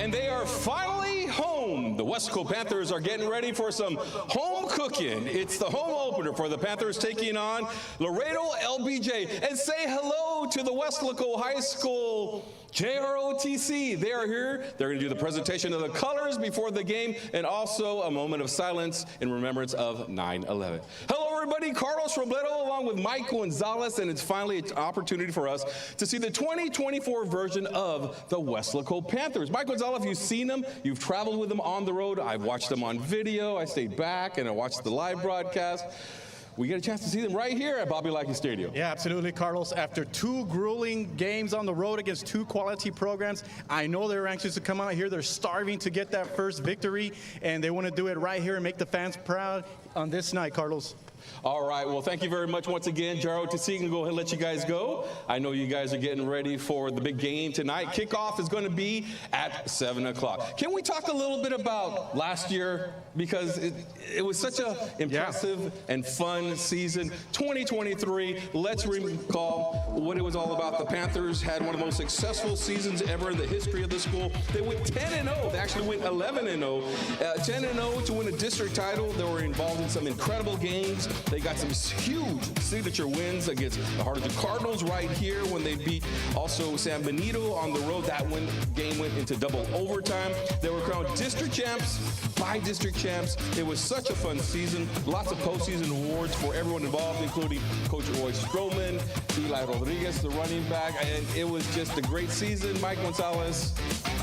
and they are finally home. The Westco Panthers are getting ready for some home cooking. It's the home opener for the Panthers taking on Robledo LBJ. And say hello to the Westlaco High School JROTC. They are here. They're going to do the presentation of the colors before the game and also a moment of silence in remembrance of 9/11. Hello, everybody. Carlos Robledo along with Mike Gonzalez, and it's finally an opportunity for us to see the 2024 version of the Westlaco Panthers. Mike Gonzalez, you've seen them. You've traveled with them on the road. I've watched them on video. I stayed back and I watched the live broadcast. We get a chance to see them right here at Bobby Lackey Stadium. Yeah, absolutely, Carlos. After two grueling games on the road against two quality programs, I know they're anxious to come out here. They're starving to get that first victory, and they want to do it right here and make the fans proud on this night, Carlos. All right, well, thank you very much once again. JROTC can go ahead and let you guys go. I know you guys are getting ready for the big game tonight. Kickoff is going to be at 7 o'clock. Can we talk a little bit about last year? Because it was such an impressive and fun season. 2023, let's recall what it was all about. The Panthers had one of the most successful seasons ever in the history of the school. They went 10-0. They actually went 11-0. 10-0 to win a district title. They were involved in some incredible games. They got some huge signature wins against the Harlingen Cardinals right here when they beat also San Benito on the road. That game went into double overtime. They were crowned district champs, by-district champs. It was such a fun season. Lots of postseason awards for everyone involved, including Coach Roy Stroman, Eli Rodriguez, the running back. And it was just a great season. Mike Gonzalez,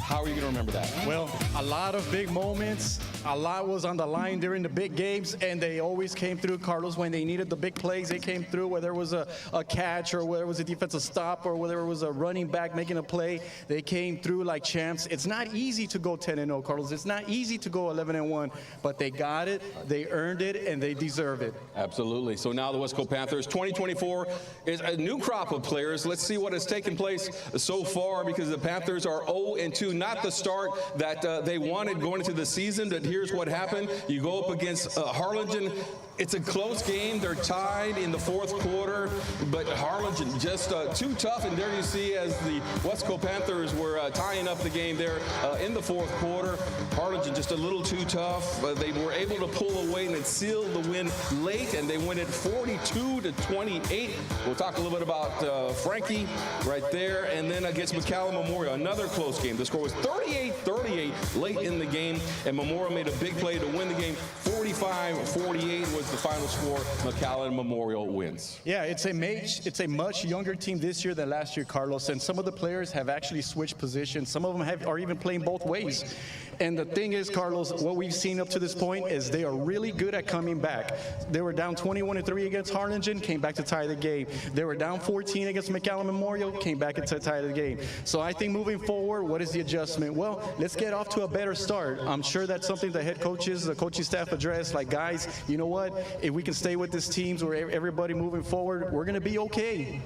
how are you going to remember that? Well, a lot of big moments. A lot was on the line during the big games, and they always came through, Carlos, when they needed the big plays. They came through, whether it was a catch or whether it was a defensive stop or whether it was a running back making a play. They came through like champs. It's not easy to go 10-0, Carlos. It's not easy to go 11-1, but they got it, they earned it, and they deserve it. Absolutely. So now the Westco Panthers 2024 is a new crop of players. Let's see what has taken place so far, because the Panthers are 0-2. Not the start that they wanted going into the season, but here's what happened. You go up against Harlingen. It's a close game. They're tied in the fourth quarter, but Harlingen just too tough. And there you see as the Westco Panthers were tying up the game there in the fourth quarter. Harlingen just a little too tough. They were able to pull away and then seal the win late, and they win it 42-28. We'll talk a little bit about Frankie right there, and then against McAllen Memorial, another close game. The score was 38-38 late in the game, and Memorial made a big play to win the game. 45-48 was the final score. McAllen Memorial wins. Yeah, it's a much younger team this year than last year, Carlos, and some of the players have actually switched positions. Some of them are even playing both ways. And the thing is, Carlos, what we've seen up to this point is they are really good at coming back. They were down 21-3 against Harlingen, came back to tie the game. They were down 14 against McAllen Memorial, came back to tie the game. So I think moving forward, what is the adjustment? Well, let's get off to a better start. I'm sure that's something the head coaches, the coaching staff address, like, guys, you know what? If we can stay with this team, where everybody moving forward, we're going to be okay.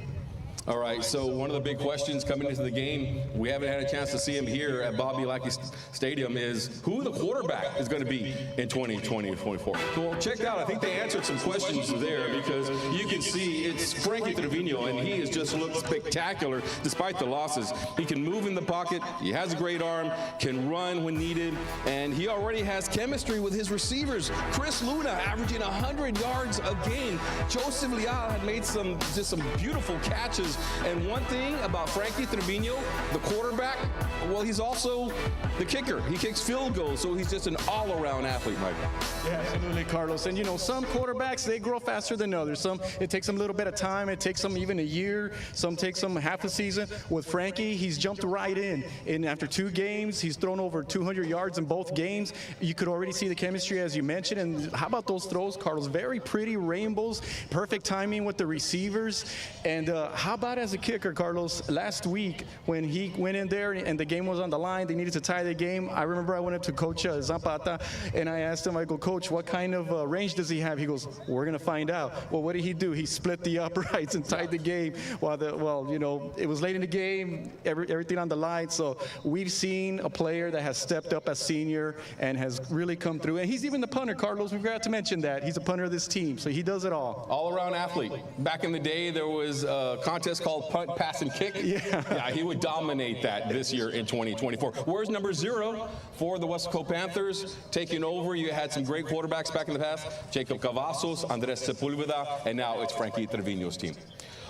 All right, so one of the big questions coming into the game, we haven't had a chance to see him here at Bobby Lackey Stadium, is who the quarterback is going to be in 2024. Well, check out, I think they answered some questions there, because you can see it's Frankie Trevino, and he has just looked spectacular despite the losses. He can move in the pocket, he has a great arm, can run when needed, and he already has chemistry with his receivers. Chris Luna averaging 100 yards a game. Joseph Leal had made some beautiful catches. And one thing about Frankie Trevino, the quarterback, well, he's also the kicker. He kicks field goals, so he's just an all-around athlete, Mike. Yeah, absolutely, Carlos. And, you know, some quarterbacks, they grow faster than others. Some, it takes them a little bit of time. It takes them even a year. Some takes them half a season. With Frankie, he's jumped right in. And after 2 games, he's thrown over 200 yards in both games. You could already see the chemistry, as you mentioned. And how about those throws, Carlos? Very pretty rainbows, perfect timing with the receivers. And how about as a kicker, Carlos, last week when he went in there and the game was on the line, they needed to tie the game. I remember I went up to Coach Zapata and I asked him, I go, Coach, what kind of range does he have? He goes, we're going to find out. Well, what did he do? He split the uprights and tied the game while you know, it was late in the game, everything on the line. So we've seen a player that has stepped up as senior and has really come through. And he's even the punter, Carlos. We forgot to mention that. He's a punter of this team, so he does it all. All-around athlete. Back in the day, there was a contest contest called punt, pass, and kick. Yeah, he would dominate that this year in 2024. Where's number 0 for the Wesco Panthers? Taking over, you had some great quarterbacks back in the past. Jacob Cavazos, Andres Sepulveda, and now it's Frankie Trevino's team.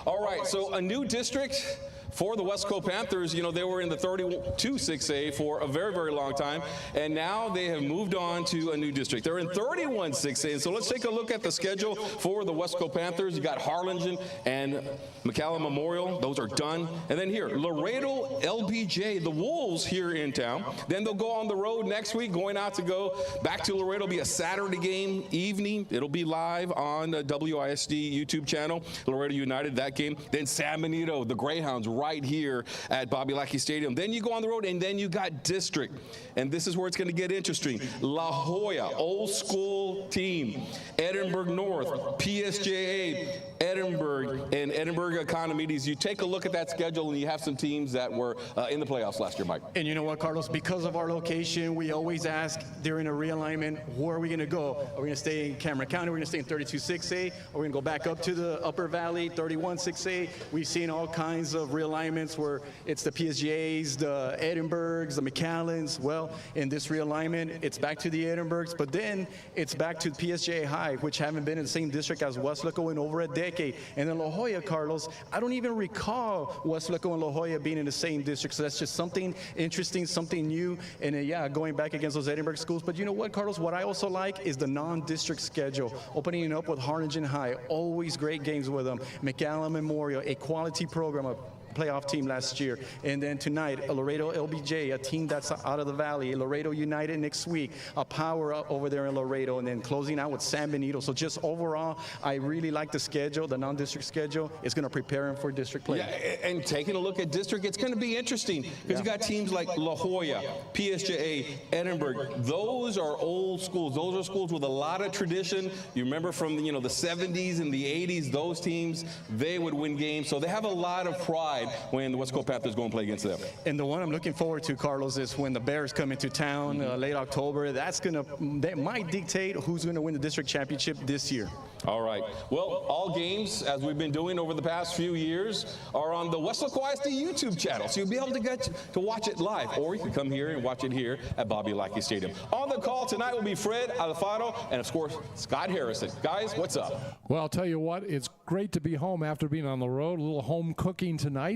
All right, so a new district for the Wesco Panthers. You know, they were in the 32 6A for a very, very long time, and now they have moved on to a new district. They're in 31 6A, and so let's take a look at the schedule for the Wesco Panthers. You got Harlingen and McAllen Memorial. Those are done. And then here, Laredo LBJ, the Wolves here in town. Then they'll go on the road next week, going out to go back to Laredo. It'll be a Saturday game evening. It'll be live on the WISD YouTube channel. Laredo United, that game. Then San Benito, the Greyhounds, right here at Bobby Lackey Stadium. Then you go on the road, and then you got district. And this is where it's going to get interesting. La Jolla, old school team. Edinburgh North, PSJA, Edinburgh, and Edinburgh Economides. You take a look at that schedule, and you have some teams that were in the playoffs last year, Mike. And you know what, Carlos? Because of our location, we always ask during a realignment, where are we going to go? Are we going to stay in Cameron County? Are we going to stay in 32 6A? Are we going to go back up to the Upper Valley, 31 6A? We've seen all kinds of realignments where it's the PSGAs, the Edinburghs, the McAllens. Well, in this realignment, it's back to the Edinburghs, but then it's back to PSGA High, which haven't been in the same district as Wesleco in over a decade. And then La Jolla, Carlos, I don't even recall Wesleco and La Jolla being in the same district, so that's just something interesting, something new, and yeah, going back against those Edinburgh schools. But you know what, Carlos, what I also like is the non-district schedule, opening it up with Harlingen High, always great games with them, McAllen Memorial, a quality program, a playoff team last year. And then tonight, a Laredo LBJ, a team that's out of the valley, Laredo United next week, a power up over there in Laredo, and then closing out with San Benito. So just overall, I really like the schedule, the non-district schedule. It's going to prepare them for district play. Yeah, and taking a look at district, it's going to be interesting because you got teams like La Jolla, PSJA, Edinburgh. Those are old schools. Those are schools with a lot of tradition. You remember from the 70s and the 80s, those teams, they would win games. So they have a lot of pride when the Wesco Panthers go and play against them. And the one I'm looking forward to, Carlos, is when the Bears come into town late October. That might dictate who's going to win the district championship this year. All right. Well, all games, as we've been doing over the past few years, are on the Wesleco ISD YouTube channel. So you'll be able to get to watch it live, or you can come here and watch it here at Bobby Lackey Stadium. On the call tonight will be Fred Alfaro and, of course, Scott Harrison. Guys, what's up? Well, I'll tell you what, it's great to be home after being on the road. A little home cooking tonight.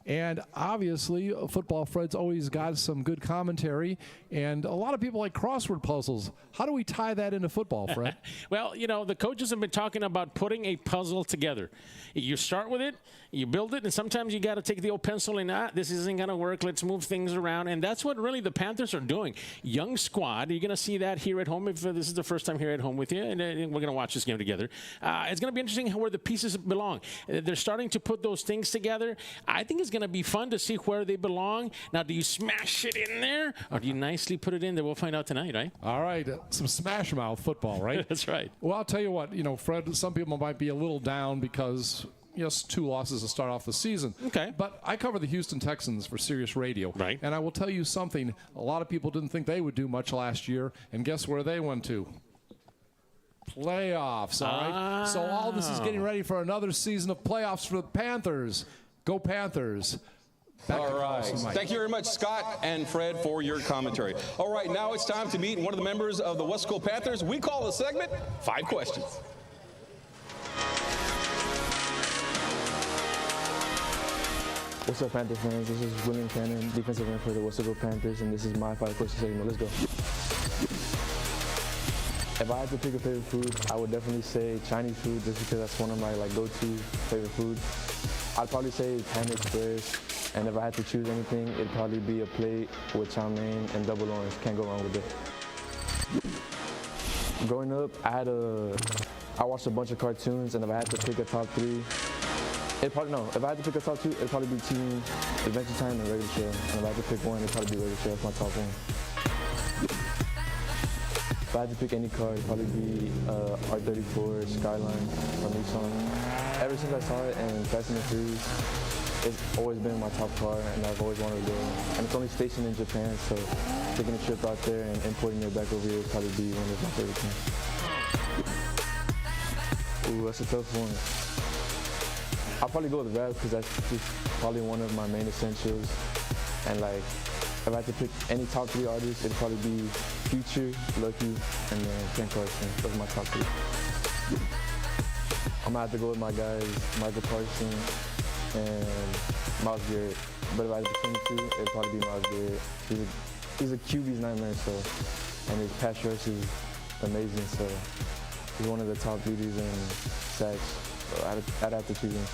And obviously, Football Fred's always got some good commentary. And a lot of people like crossword puzzles. How do we tie that into football, Fred? Well, the coaches have been talking about putting a puzzle together. You start with it, you build it, and sometimes you got to take the old pencil and, this isn't going to work. Let's move things around. And that's what really the Panthers are doing. Young squad. You're going to see that here at home if this is the first time here at home with you. And we're going to watch this game together. It's going to be interesting where the pieces belong. They're starting to put those things together. I think it's going to be fun to see where they belong. Now, do you smash it in there, or do you nicely put it in there? We'll find out tonight, right? All right. Some smash mouth football, right? That's right. Well, I'll tell you what, Fred, some people might be a little down because yes, 2 losses to start off the season. Okay. But I cover the Houston Texans for Sirius Radio. Right. And I will tell you something. A lot of people didn't think they would do much last year. And guess where they went to? Playoffs, all right? So all this is getting ready for another season of playoffs for the Panthers. Go Panthers. All right. Thank you very much, Scott and Fred, for your commentary. All right, now it's time to meet one of the members of the Wesco Panthers. We call the segment 5 Questions. What's up, Panthers fans? This is William Cannon, defensive end for the Wesco Panthers, and this is my 5 Questions segment. Let's go. If I had to pick a favorite food, I would definitely say Chinese food, just because that's one of my go-to favorite foods. I'd probably say pancake squares, and if I had to choose anything, it'd probably be a plate with chow mein and double orange. Can't go wrong with it. Growing up, I watched a bunch of cartoons, and if I had to pick a top 3, if I had to pick a top 2, it'd probably be Team Adventure Time and Regular Show. And if I had to pick one, it'd probably be Regular Show. That's my top 1. If I had to pick any car, it'd probably be R34 Skyline from Nissan. Ever since I saw it in Fast and the Furious, it's always been my top car, and I've always wanted to go. And it's only stationed in Japan, so taking a trip out there and importing it back over here would probably be one of my favorite things. Ooh, that's a tough one. I'll probably go with rap because that's just probably one of my main essentials. And like, if I had to pick any top 3 artists, it'd probably be Future, Lucky, and then Ken Carson. Those are my top 3. I'm gonna have to go with my guys, Michael Parson and Miles Garrett. But if I had to between the 2, it'd probably be Miles Garrett. He's a QB's nightmare, so, and his pass rush is amazing, so he's one of the top leaders in sacks. So I'd have to choose him.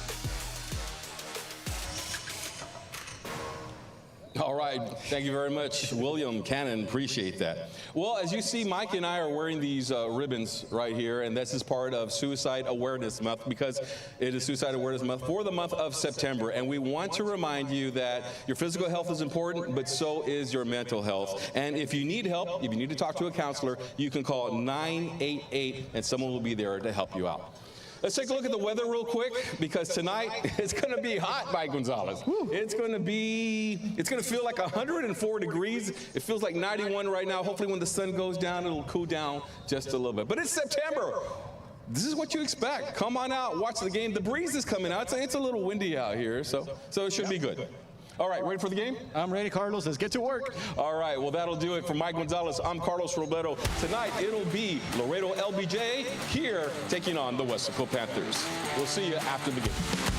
All right, thank you very much, William Cannon. Appreciate that. Well, as you see, Mike and I are wearing these ribbons right here, and this is part of Suicide Awareness Month because it is Suicide Awareness Month for the month of September. And we want to remind you that your physical health is important, but so is your mental health. And if you need help, if you need to talk to a counselor, you can call 988, and someone will be there to help you out. Let's take a look at the weather real quick because tonight it's going to be hot, Mike Gonzalez. It's going to feel like 104 degrees. It feels like 91 right now. Hopefully when the sun goes down, it'll cool down just a little bit. But it's September. This is what you expect. Come on out, watch the game. The breeze is coming out. It's a little windy out here, so it should be good. All right, ready for the game? I'm ready, Carlos. Let's get to work. All right, well, that'll do it for Mike Gonzalez. I'm Carlos Robledo. Tonight, it'll be Laredo LBJ here taking on the Weslaco Panthers. We'll see you after the game.